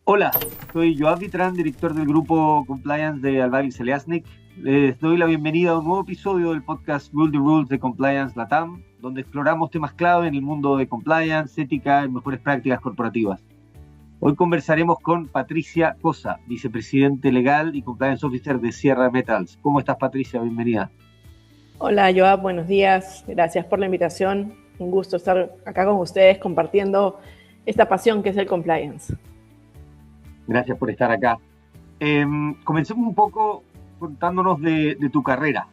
Hola, soy Joab Vitrán, director del grupo Compliance de Albavis Eliasnik. Les doy la bienvenida a un nuevo episodio del podcast Rule the Rules de Compliance Latam, donde exploramos temas clave en el mundo de compliance, ética y mejores prácticas corporativas. Hoy conversaremos con Patricia Cosa, vicepresidente legal y compliance officer de Sierra Metals. ¿Cómo estás, Patricia? Bienvenida. Hola, Joab, buenos días. Gracias por la invitación. Un gusto estar acá con ustedes compartiendo esta pasión que es el compliance. Gracias por estar acá. Comencemos un poco contándonos de tu carrera,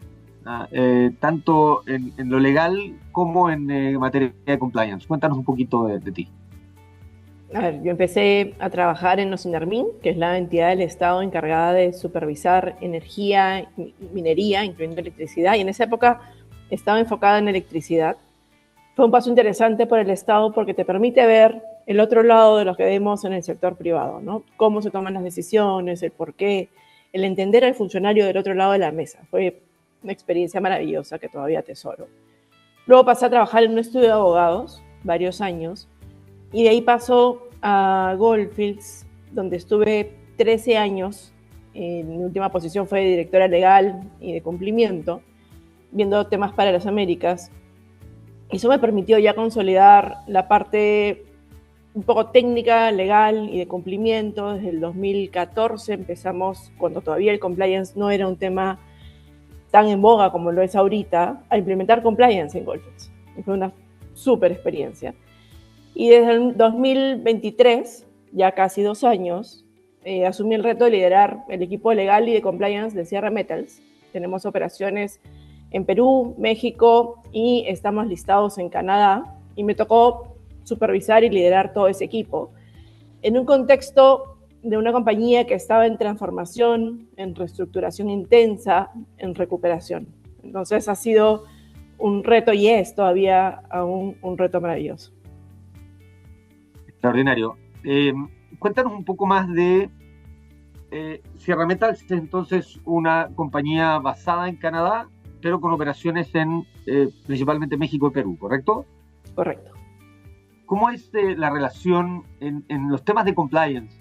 tanto en lo legal como en materia de compliance. Cuéntanos un poquito de ti. A ver, yo empecé a trabajar en Ocinermin, que es la entidad del Estado encargada de supervisar energía y minería, incluyendo electricidad, y en esa época estaba enfocada en electricidad. Fue un paso interesante por el Estado porque te permite ver el otro lado de lo que vemos en el sector privado, ¿no? Cómo se toman las decisiones, el por qué, el entender al funcionario del otro lado de la mesa. Fue una experiencia maravillosa que todavía atesoro. Luego pasé a trabajar en un estudio de abogados, varios años, y de ahí pasó a Goldfields, donde estuve 13 años. Mi última posición fue de directora legal y de cumplimiento, viendo temas para las Américas. Eso me permitió ya consolidar la parte un poco técnica, legal y de cumplimiento. Desde el 2014 empezamos, cuando todavía el compliance no era un tema tan en boga como lo es ahorita, a implementar compliance en Goldfields. Fue una súper experiencia. Y desde el 2023, ya casi 2 años, asumí el reto de liderar el equipo legal y de compliance de Sierra Metals. Tenemos operaciones en Perú, México y estamos listados en Canadá. Y me tocó supervisar y liderar todo ese equipo en un contexto de una compañía que estaba en transformación, en reestructuración intensa, en recuperación. Entonces ha sido un reto y es todavía aún un reto maravilloso. Extraordinario. Cuéntanos un poco más de Sierra Metals, entonces una compañía basada en Canadá, pero con operaciones en principalmente México y Perú, ¿correcto? Correcto. ¿Cómo es la relación en los temas de compliance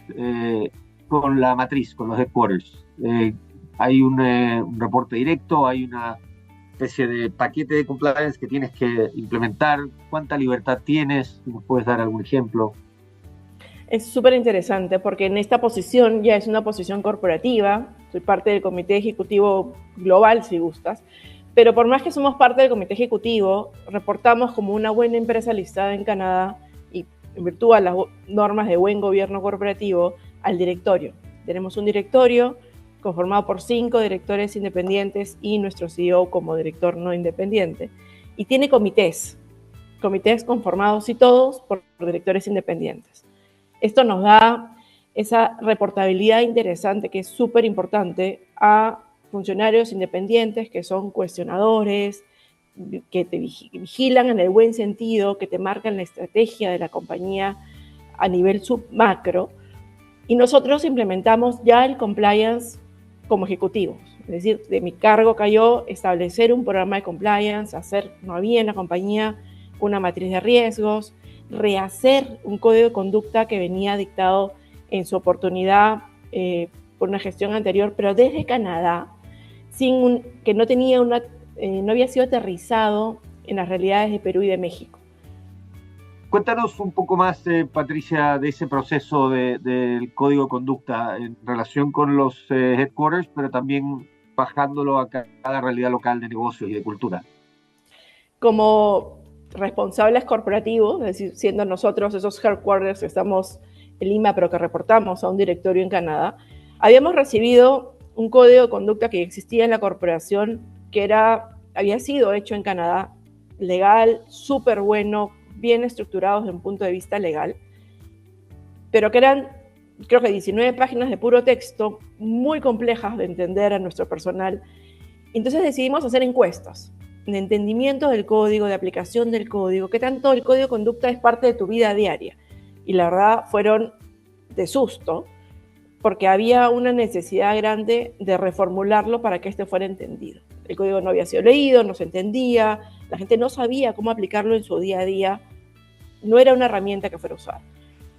con la matriz, con los headquarters? ¿Hay un reporte directo? ¿Hay una especie de paquete de compliance que tienes que implementar? ¿Cuánta libertad tienes? ¿Nos puedes dar algún ejemplo? Es súper interesante porque en esta posición ya es una posición corporativa. Soy parte del comité ejecutivo global, si gustas, pero por más que somos parte del comité ejecutivo, reportamos como una buena empresa listada en Canadá y en virtud de las normas de buen gobierno corporativo al directorio. Tenemos un directorio conformado por 5 directores independientes y nuestro CEO como director no independiente. Y tiene comités conformados y todos por directores independientes. Esto nos da esa reportabilidad interesante que es súper importante a funcionarios independientes que son cuestionadores, que te vigilan en el buen sentido, que te marcan la estrategia de la compañía a nivel submacro. Y nosotros implementamos ya el compliance como ejecutivos. Es decir, de mi cargo cayó establecer un programa de compliance, no había en la compañía una matriz de riesgos, rehacer un código de conducta que venía dictado en su oportunidad por una gestión anterior, pero desde Canadá, que no había sido aterrizado en las realidades de Perú y de México. Cuéntanos un poco más, Patricia, de ese proceso del código de conducta en relación con los headquarters, pero también bajándolo a cada realidad local de negocios y de cultura. Como responsables corporativos, es decir, siendo nosotros esos headquarters que estamos en Lima, pero que reportamos a un directorio en Canadá, habíamos recibido un código de conducta que existía en la corporación, que había sido hecho en Canadá, legal, súper bueno, bien estructurados desde un punto de vista legal, pero que eran, creo que 19 páginas de puro texto, muy complejas de entender a nuestro personal. Entonces decidimos hacer encuestas de entendimiento del código, de aplicación del código, qué tanto el código de conducta es parte de tu vida diaria. Y la verdad fueron de susto, porque había una necesidad grande de reformularlo para que este fuera entendido. El código no había sido leído, no se entendía, la gente no sabía cómo aplicarlo en su día a día, no era una herramienta que fuera a usar.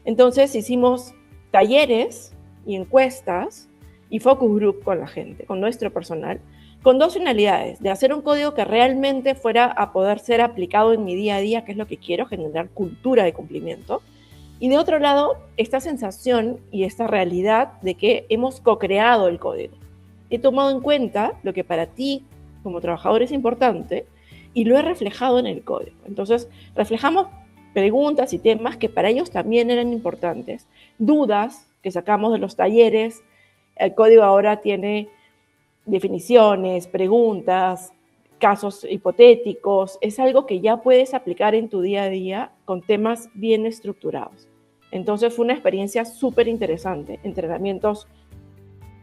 Entonces hicimos talleres y encuestas y focus group con la gente, con nuestro personal, con dos finalidades: de hacer un código que realmente fuera a poder ser aplicado en mi día a día, que es lo que quiero, generar cultura de cumplimiento, y de otro lado, esta sensación y esta realidad de que hemos co-creado el código. He tomado en cuenta lo que para ti como trabajador es importante y lo he reflejado en el código. Entonces, reflejamos preguntas y temas que para ellos también eran importantes, dudas que sacamos de los talleres. El código ahora tiene definiciones, preguntas, casos hipotéticos. Es algo que ya puedes aplicar en tu día a día con temas bien estructurados. Entonces fue una experiencia súper interesante, entrenamientos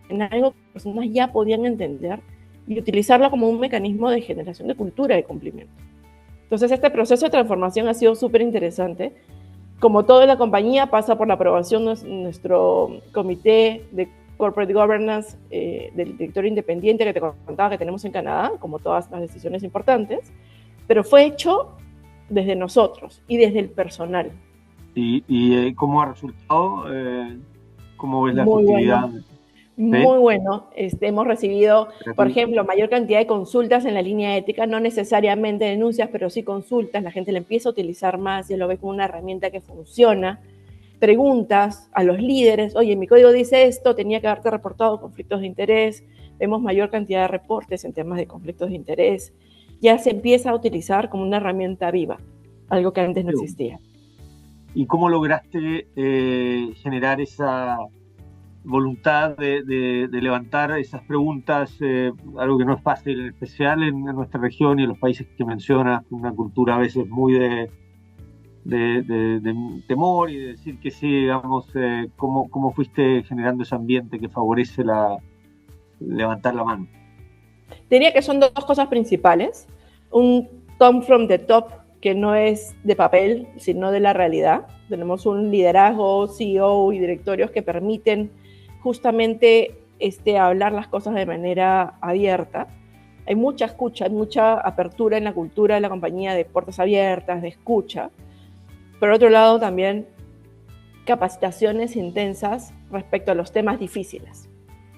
en algo que las personas ya podían entender y utilizarlo como un mecanismo de generación de cultura de cumplimiento. Entonces este proceso de transformación ha sido súper interesante. Como todo en la compañía, pasa por la aprobación de nuestro comité de Corporate Governance del directorio independiente que te contaba que tenemos en Canadá, como todas las decisiones importantes, pero fue hecho desde nosotros y desde el personal. ¿Y cómo ha resultado? ¿Cómo ves la Muy efectividad? bueno. ¿Sí? Muy bueno. Hemos recibido, por ejemplo, mayor cantidad de consultas en la línea ética, no necesariamente denuncias, pero sí consultas. La gente la empieza a utilizar más, ya lo ve como una herramienta que funciona. Preguntas a los líderes: oye, mi código dice esto, tenía que haberte reportado conflictos de interés. Vemos mayor cantidad de reportes en temas de conflictos de interés. Ya se empieza a utilizar como una herramienta viva, algo que antes no existía. ¿Y cómo lograste generar esa voluntad de levantar esas preguntas? Algo que no es fácil, en especial en nuestra región y en los países que mencionas, una cultura a veces muy de temor y de decir que sí, digamos. ¿Cómo fuiste generando ese ambiente que favorece levantar la mano? Diría que son dos cosas principales. Un come from the top, que no es de papel, sino de la realidad. Tenemos un liderazgo, CEO y directorios que permiten justamente hablar las cosas de manera abierta. Hay mucha escucha, hay mucha apertura en la cultura de la compañía, de puertas abiertas, de escucha. Por otro lado, también capacitaciones intensas respecto a los temas difíciles.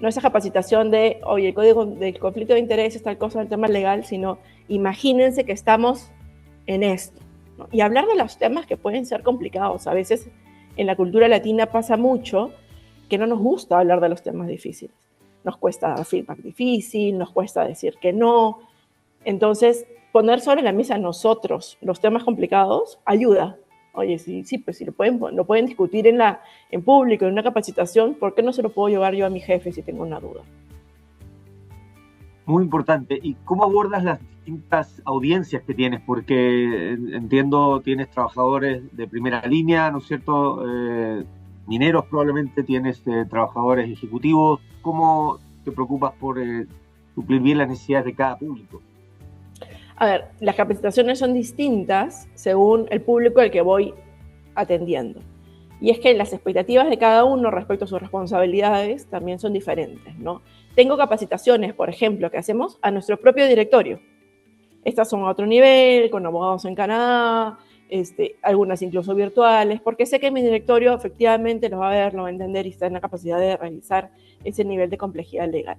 No esa capacitación de, oye, el código del conflicto de interés es tal cosa del tema legal, sino imagínense que estamos en esto, ¿no? Y hablar de los temas que pueden ser complicados. A veces en la cultura latina pasa mucho que no nos gusta hablar de los temas difíciles. Nos cuesta dar feedback difícil, nos cuesta decir que no. Entonces, poner sobre la mesa nosotros los temas complicados ayuda. Oye, sí, pues si lo pueden discutir en público, en una capacitación, ¿por qué no se lo puedo llevar yo a mi jefe si tengo una duda? Muy importante. ¿Y cómo abordas las distintas audiencias que tienes? Porque entiendo, tienes trabajadores de primera línea, ¿no es cierto? Mineros probablemente, tienes trabajadores ejecutivos. ¿Cómo te preocupas por suplir bien las necesidades de cada público? A ver, las capacitaciones son distintas según el público al que voy atendiendo. Y es que las expectativas de cada uno respecto a sus responsabilidades también son diferentes, ¿no? Tengo capacitaciones, por ejemplo, que hacemos a nuestro propio directorio. Estas son a otro nivel, con abogados en Canadá, algunas incluso virtuales, porque sé que mi directorio efectivamente lo va a ver, lo va a entender y está en la capacidad de realizar ese nivel de complejidad legal.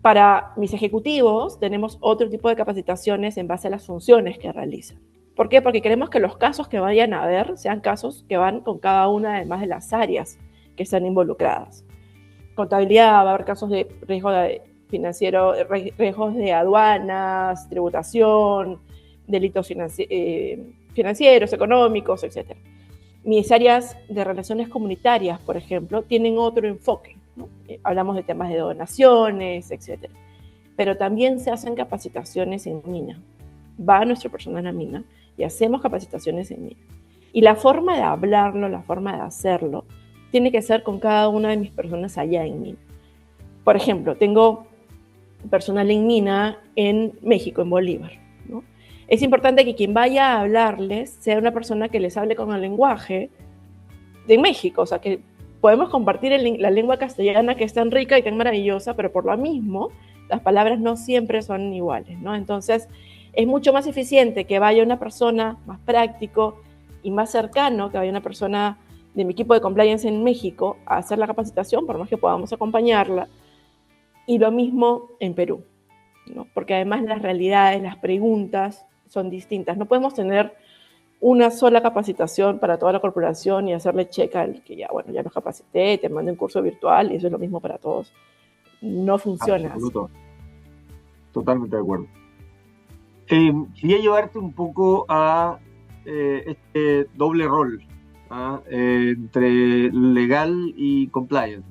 Para mis ejecutivos tenemos otro tipo de capacitaciones en base a las funciones que realizan. ¿Por qué? Porque queremos que los casos que vayan a ver sean casos que van con cada una además de las áreas que están involucradas. Contabilidad, va a haber casos de riesgo financiero, riesgos de aduanas, tributación, delitos financieros, económicos, etc. Mis áreas de relaciones comunitarias, por ejemplo, tienen otro enfoque, ¿no? Hablamos de temas de donaciones, etc. Pero también se hacen capacitaciones en mina. Va nuestro personal a mina y hacemos capacitaciones en mina. Y la forma de hablarlo, la forma de hacerlo, tiene que ser con cada una de mis personas allá en mina. Por ejemplo, tengo personal en mina en México, en Bolívar, ¿no? Es importante que quien vaya a hablarles sea una persona que les hable con el lenguaje de México, o sea, que podemos compartir la lengua castellana, que es tan rica y tan maravillosa, pero por lo mismo, las palabras no siempre son iguales, ¿no? Entonces, es mucho más eficiente que vaya una persona más práctico y más cercano, que vaya una persona de mi equipo de compliance en México a hacer la capacitación, por más que podamos acompañarla, y lo mismo en Perú, ¿no? Porque además las realidades, las preguntas son distintas. No podemos tener una sola capacitación para toda la corporación y hacerle check al que ya, bueno, ya los capacité, te mandé un curso virtual y eso es lo mismo para todos. No funciona así. Totalmente de acuerdo. Quería llevarte un poco a este doble rol entre legal y compliance.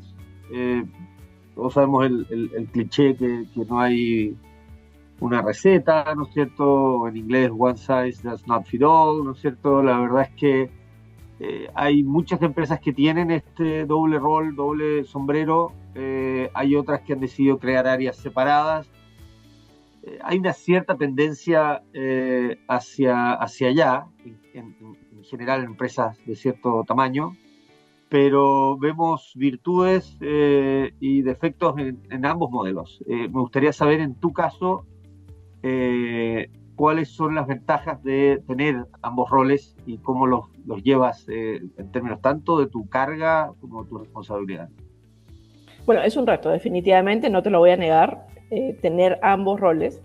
Todos sabemos el cliché que no hay una receta, ¿no es cierto? En inglés, one size does not fit all, ¿no es cierto? La verdad es que hay muchas empresas que tienen este doble rol, doble sombrero. Hay otras que han decidido crear áreas separadas. Hay una cierta tendencia hacia allá, en general en empresas de cierto tamaño, pero vemos virtudes y defectos en ambos modelos. Me gustaría saber en tu caso cuáles son las ventajas de tener ambos roles y cómo los llevas en términos tanto de tu carga como de tu responsabilidad. Bueno, es un reto, definitivamente, no te lo voy a negar, tener ambos roles.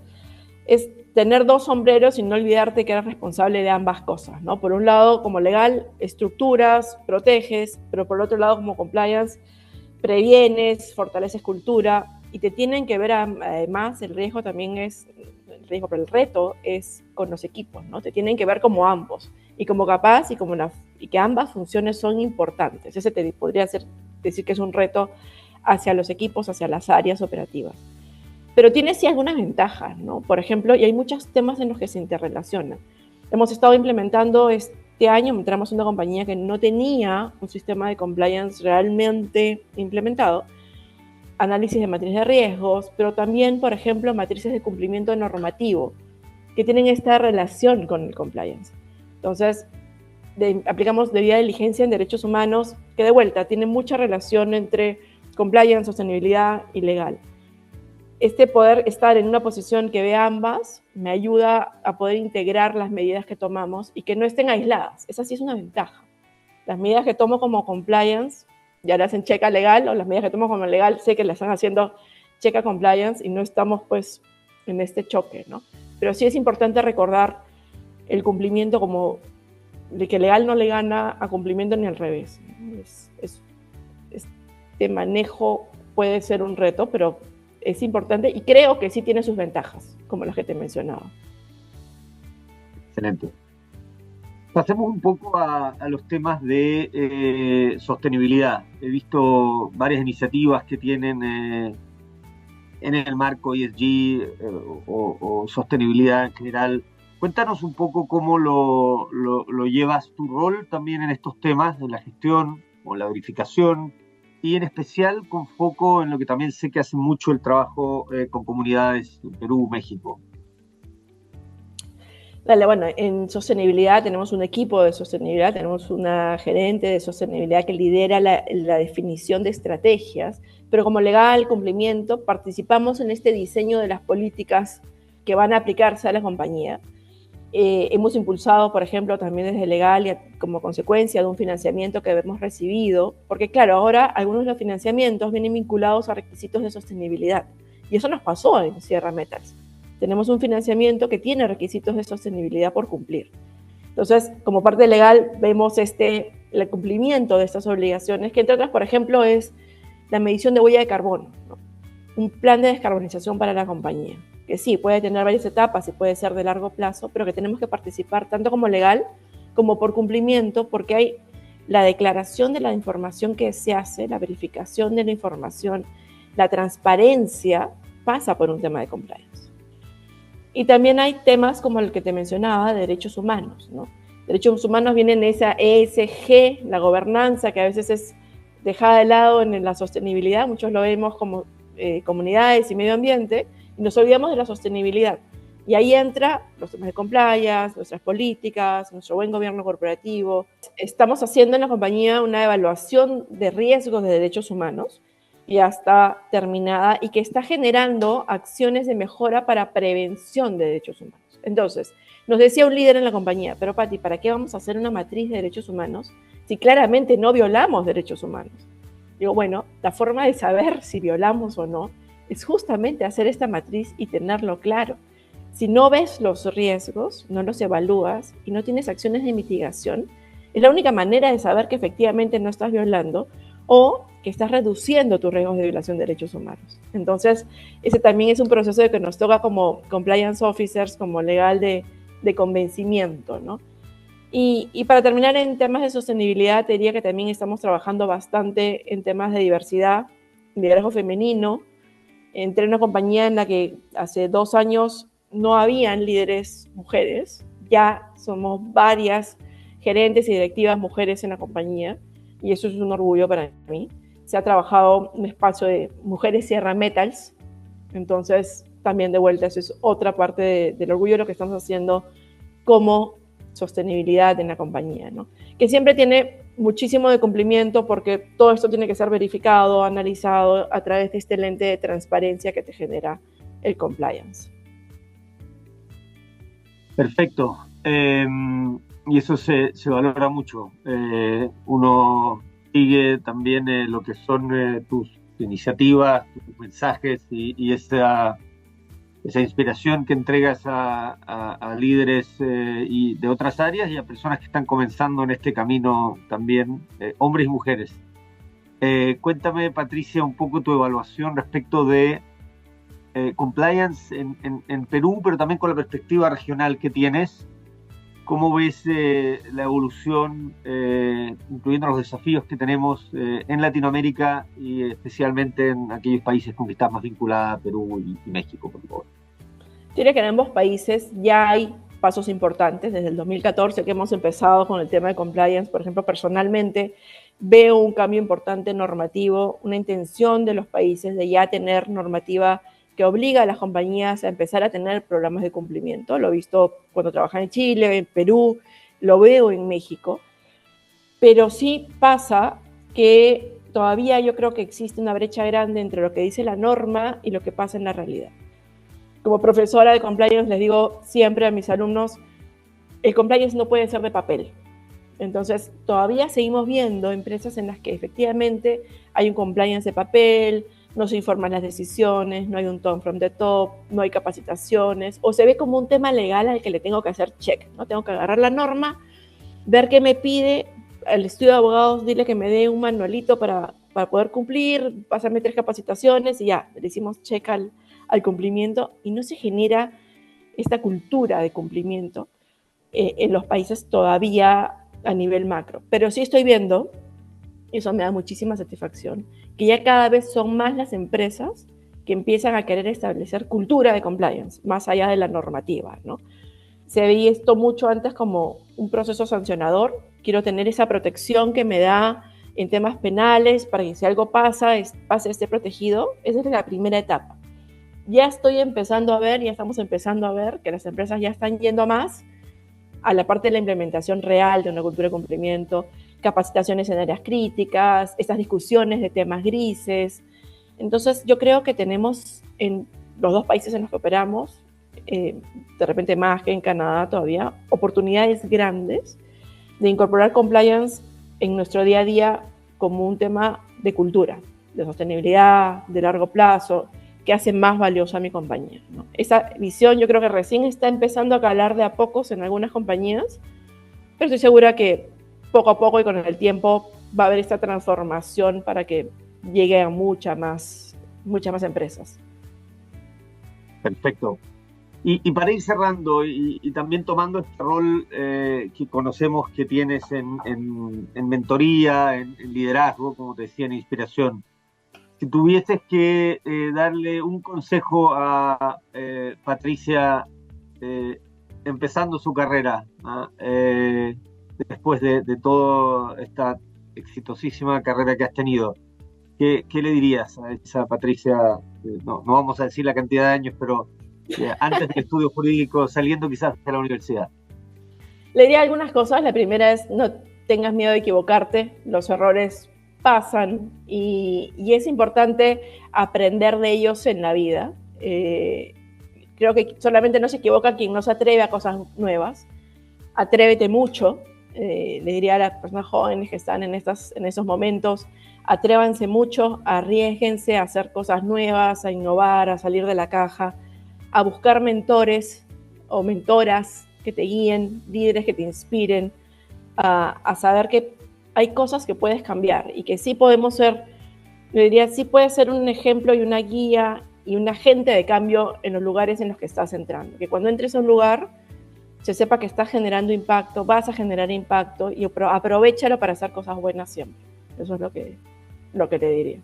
Es tener dos sombreros y no olvidarte que eres responsable de ambas cosas, ¿no? Por un lado, como legal, estructuras, proteges, pero por otro lado, como compliance, previenes, fortaleces cultura y te tienen que ver además, el riesgo también es, el riesgo, pero el reto es con los equipos, ¿no? Te tienen que ver como ambos y como capaz y que ambas funciones son importantes. Ese te podría decir que es un reto hacia los equipos, hacia las áreas operativas. Pero tiene sí algunas ventajas, ¿no? Por ejemplo, y hay muchos temas en los que se interrelacionan. Hemos estado implementando este año, entramos en una compañía que no tenía un sistema de compliance realmente implementado, análisis de matrices de riesgos, pero también, por ejemplo, matrices de cumplimiento normativo, que tienen esta relación con el compliance. Entonces, aplicamos debida diligencia en derechos humanos, que de vuelta tiene mucha relación entre compliance, sostenibilidad y legal. Este poder estar en una posición que ve ambas me ayuda a poder integrar las medidas que tomamos y que no estén aisladas. Esa sí es una ventaja. Las medidas que tomo como compliance ya le hacen check a legal, o las medidas que tomo como legal sé que le están haciendo check a compliance y no estamos pues en este choque, ¿no? Pero sí es importante recordar el cumplimiento como de que legal no le gana a cumplimiento ni al revés. Este manejo puede ser un reto, pero es importante y creo que sí tiene sus ventajas, como las que te mencionaba. Excelente. Pasemos un poco a los temas de sostenibilidad. He visto varias iniciativas que tienen en el marco ESG o sostenibilidad en general. Cuéntanos un poco cómo lo llevas tu rol también en estos temas de la gestión o la verificación, y en especial con foco en lo que también sé que hace mucho el trabajo con comunidades en Perú, México. Dale, bueno, en sostenibilidad tenemos un equipo de sostenibilidad, tenemos una gerente de sostenibilidad que lidera la definición de estrategias, pero como legal, cumplimiento, participamos en este diseño de las políticas que van a aplicarse a la compañía. Hemos impulsado, por ejemplo, también desde legal y como consecuencia de un financiamiento que hemos recibido, porque claro, ahora algunos de los financiamientos vienen vinculados a requisitos de sostenibilidad, y eso nos pasó en Sierra Metals. Tenemos un financiamiento que tiene requisitos de sostenibilidad por cumplir. Entonces, como parte legal, vemos el cumplimiento de estas obligaciones, que entre otras, por ejemplo, es la medición de huella de carbono, ¿no? Un plan de descarbonización para la compañía, que sí, puede tener varias etapas y puede ser de largo plazo, pero que tenemos que participar tanto como legal como por cumplimiento, porque hay la declaración de la información que se hace, la verificación de la información, la transparencia pasa por un tema de compliance. Y también hay temas como el que te mencionaba, de derechos humanos, ¿no? Derechos humanos vienen esa ESG, la gobernanza, que a veces es dejada de lado en la sostenibilidad, muchos lo vemos como comunidades y medio ambiente, y nos olvidamos de la sostenibilidad. Y ahí entra los temas de compliance, nuestras políticas, nuestro buen gobierno corporativo. Estamos haciendo en la compañía una evaluación de riesgos de derechos humanos, ya está terminada y que está generando acciones de mejora para prevención de derechos humanos. Entonces, nos decía un líder en la compañía, pero Pati, ¿para qué vamos a hacer una matriz de derechos humanos si claramente no violamos derechos humanos? Digo, bueno, la forma de saber si violamos o no es justamente hacer esta matriz y tenerlo claro. Si no ves los riesgos, no los evalúas y no tienes acciones de mitigación, es la única manera de saber que efectivamente no estás violando o que estás reduciendo tus riesgos de violación de derechos humanos. Entonces, ese también es un proceso de que nos toca como compliance officers, como legal de convencimiento, ¿no? Y para terminar en temas de sostenibilidad, te diría que también estamos trabajando bastante en temas de diversidad, liderazgo femenino. Entré en una compañía en la que hace 2 años no habían líderes mujeres, ya somos varias gerentes y directivas mujeres en la compañía, y eso es un orgullo para mí. Se ha trabajado un espacio de mujeres Sierra Metals, entonces también de vuelta eso es otra parte del orgullo de lo que estamos haciendo como sostenibilidad en la compañía, ¿no? Que siempre tiene muchísimo de cumplimiento porque todo esto tiene que ser verificado, analizado a través de este lente de transparencia que te genera el compliance. Perfecto. Y eso se valora mucho. Uno sigue también lo que son tus iniciativas, tus mensajes y esa inspiración que entregas a líderes y de otras áreas y a personas que están comenzando en este camino también, hombres y mujeres. Cuéntame, Patricia, un poco tu evaluación respecto de compliance en Perú, pero también con la perspectiva regional que tienes. ¿Cómo ves la evolución, incluyendo los desafíos que tenemos en Latinoamérica y especialmente en aquellos países con que estás más vinculada, Perú y México, por favor? Diría que en ambos países ya hay pasos importantes. Desde el 2014 que hemos empezado con el tema de compliance, por ejemplo, personalmente veo un cambio importante normativo, una intención de los países de ya tener normativa que obliga a las compañías a empezar a tener programas de cumplimiento. Lo he visto cuando trabajaba en Chile, en Perú, lo veo en México. Pero sí pasa que todavía yo creo que existe una brecha grande entre lo que dice la norma y lo que pasa en la realidad. Como profesora de compliance les digo siempre a mis alumnos, el compliance no puede ser de papel. Entonces, todavía seguimos viendo empresas en las que efectivamente hay un compliance de papel, no se informan las decisiones, no hay un tone from the top, no hay capacitaciones, o se ve como un tema legal al que le tengo que hacer check, ¿no? Tengo que agarrar la norma, ver qué me pide, al estudio de abogados dile que me dé un manualito para poder cumplir, pasarme 3 capacitaciones y ya, le hicimos check al cumplimiento y no se genera esta cultura de cumplimiento en los países todavía a nivel macro. Pero sí estoy viendo, y eso me da muchísima satisfacción, que ya cada vez son más las empresas que empiezan a querer establecer cultura de compliance, más allá de la normativa, ¿no? Se veía esto mucho antes como un proceso sancionador. Quiero tener esa protección que me da en temas penales para que si algo pasa, esté protegido. Esa es la primera etapa. Ya estamos empezando a ver que las empresas ya están yendo a la parte de la implementación real de una cultura de cumplimiento, capacitaciones en áreas críticas, estas discusiones de temas grises. Entonces, yo creo que tenemos en los 2 países en los que operamos, de repente más que en Canadá todavía, oportunidades grandes de incorporar compliance en nuestro día a día como un tema de cultura, de sostenibilidad, de largo plazo, que hace más valiosa a mi compañía, ¿no? Esa visión yo creo que recién está empezando a calar de a pocos en algunas compañías, pero estoy segura que poco a poco y con el tiempo va a haber esta transformación para que llegue a muchas más empresas. Perfecto. Y para ir cerrando y también tomando este rol que conocemos que tienes en mentoría, en liderazgo, como te decía, en inspiración, si tuvieses que darle un consejo a Patricia empezando su carrera, después de toda esta exitosísima carrera que has tenido, ¿qué le dirías a esa Patricia? No vamos a decir la cantidad de años, pero antes del estudio jurídico, saliendo quizás de la universidad. Le diría algunas cosas. La primera es no tengas miedo de equivocarte, los errores pasan y es importante aprender de ellos en la vida. Creo que solamente no se equivoca quien no se atreve a cosas nuevas. Atrévete mucho, le diría a las personas jóvenes que están en esos momentos, atrévanse mucho, arriésguense a hacer cosas nuevas, a innovar, a salir de la caja, a buscar mentores o mentoras que te guíen, líderes que te inspiren, a saber que hay cosas que puedes cambiar y que sí podemos ser, yo diría, sí puedes ser un ejemplo y una guía y un agente de cambio en los lugares en los que estás entrando. Que cuando entres a un lugar se sepa que estás generando impacto, vas a generar impacto y aprovéchalo para hacer cosas buenas siempre. Eso es lo que te diría.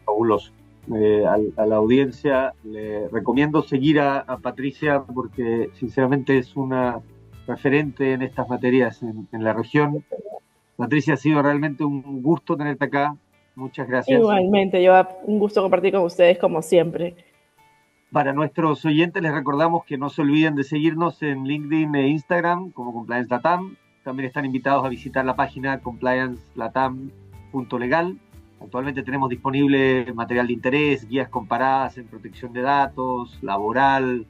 Fabuloso. A la audiencia le recomiendo seguir a Patricia porque sinceramente es una referente en estas materias en la región. Patricia, ha sido realmente un gusto tenerte acá. Muchas gracias. Igualmente, yo un gusto compartir con ustedes como siempre. Para nuestros oyentes les recordamos que no se olviden de seguirnos en LinkedIn e Instagram como Compliance Latam. También están invitados a visitar la página compliancelatam.legal. Actualmente tenemos disponible material de interés, guías comparadas en protección de datos, laboral,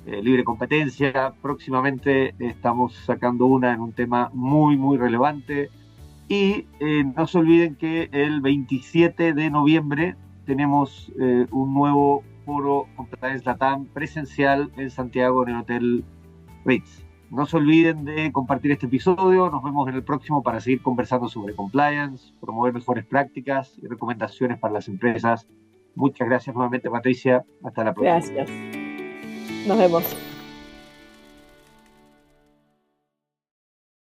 libre competencia. Próximamente estamos sacando una en un tema muy, muy relevante. Y no se olviden que el 27 de noviembre tenemos un nuevo foro Compliance Latam presencial en Santiago en el Hotel Ritz. No se olviden de compartir este episodio. Nos vemos en el próximo para seguir conversando sobre compliance, promover mejores prácticas y recomendaciones para las empresas. Muchas gracias nuevamente, Patricia. Hasta la próxima. Gracias. Nos vemos.